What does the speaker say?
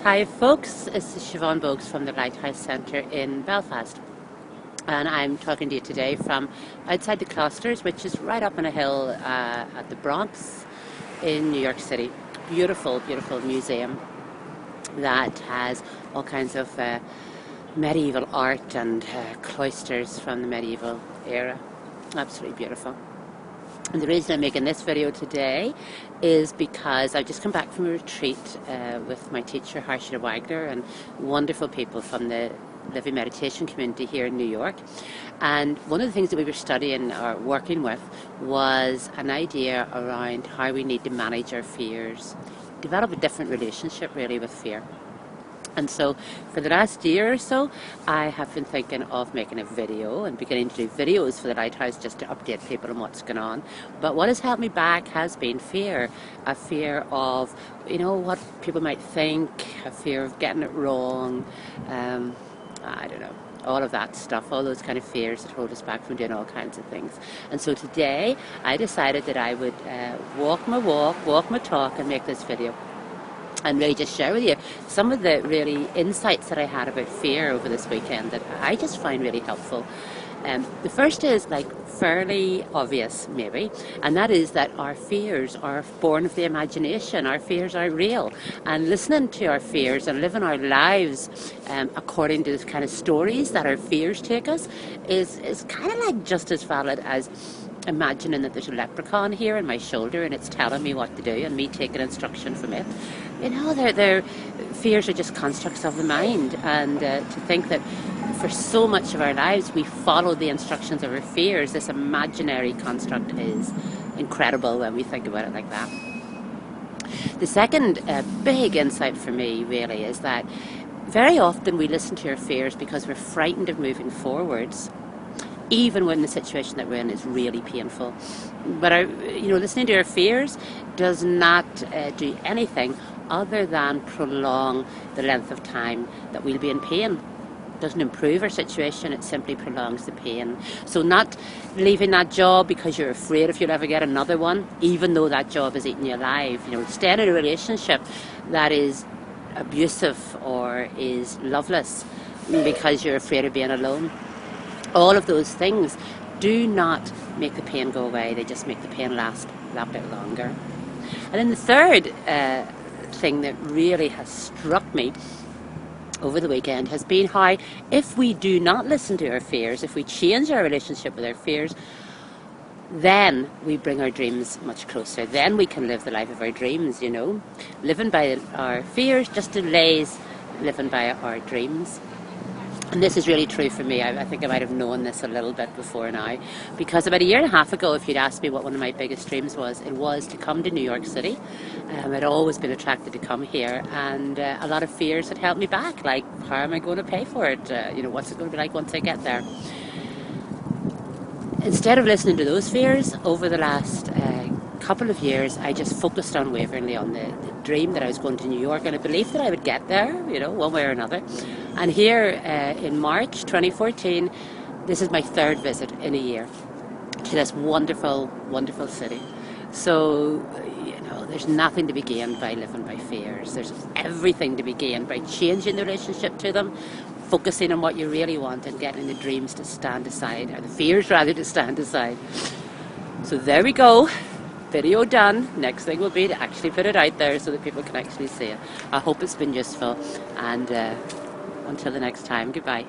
Hi folks, this is Siobhan Bogues from the Lighthouse Centre in Belfast, and I'm talking to you today from outside the Closters, which is right up on a hill at the Bronx in New York City. Beautiful, beautiful museum that has all kinds of medieval art and cloisters from the medieval era. Absolutely beautiful. And the reason I'm making this video today is because I've just come back from a retreat with my teacher Harshada Wagner and wonderful people from the living meditation community here in New York. And one of the things that we were studying or working with was an idea around how we need to manage our fears, develop a different relationship really with fear. And so for the last year or so, I have been thinking of making a video and beginning to do videos for the Lighthouse just to update people on what's going on. But what has held me back has been fear. A fear of, what people might think, a fear of getting it wrong, I don't know, all of that stuff, all those kind of fears that hold us back from doing all kinds of things. And so today, I decided that I would walk my walk, walk my talk, and make this video. And really just share with you some of the really insights that I had about fear over this weekend that I just find really helpful. The first is fairly obvious maybe, and that is that our fears are born of the imagination. Our fears are real, and listening to our fears and living our lives according to the kind of stories that our fears take us is kind of like just as valid as imagining that there's a leprechaun here in my shoulder and it's telling me what to do and me taking instruction from it. Their fears are just constructs of the mind, and to think that for so much of our lives we follow the instructions of our fears, this imaginary construct, is incredible when we think about it like that. The second big insight for me really is that very often we listen to our fears because we're frightened of moving forwards, even when the situation that we're in is really painful. But listening to our fears does not do anything other than prolong the length of time that we'll be in pain. It doesn't improve our situation, it simply prolongs the pain. So not leaving that job because you're afraid if you'll ever get another one, even though that job is eating you alive. Staying in a relationship that is abusive or is loveless because you're afraid of being alone. All of those things do not make the pain go away, they just make the pain last that bit longer. And then the third thing that really has struck me over the weekend has been how if we do not listen to our fears, if we change our relationship with our fears, then we bring our dreams much closer. Then we can live the life of our dreams, Living by our fears just delays living by our dreams. And this is really true for me. I think I might have known this a little bit before now, because about a year and a half ago, if you'd asked me what one of my biggest dreams was, it was to come to New York City. I'd always been attracted to come here, and a lot of fears had held me back, like how am I going to pay for it? What's it going to be like once I get there? Instead of listening to those fears, over the last couple of years, I just focused unwaveringly on the dream that I was going to New York and a belief that I would get there, one way or another. And here in March 2014, this is my third visit in a year to this wonderful, wonderful city. So, there's nothing to be gained by living by fears. There's everything to be gained by changing the relationship to them, focusing on what you really want and getting the dreams to stand aside, or the fears rather to stand aside. So there we go. Video done. Next thing will be to actually put it out there so that people can actually see it. I hope it's been useful, and until the next time, goodbye.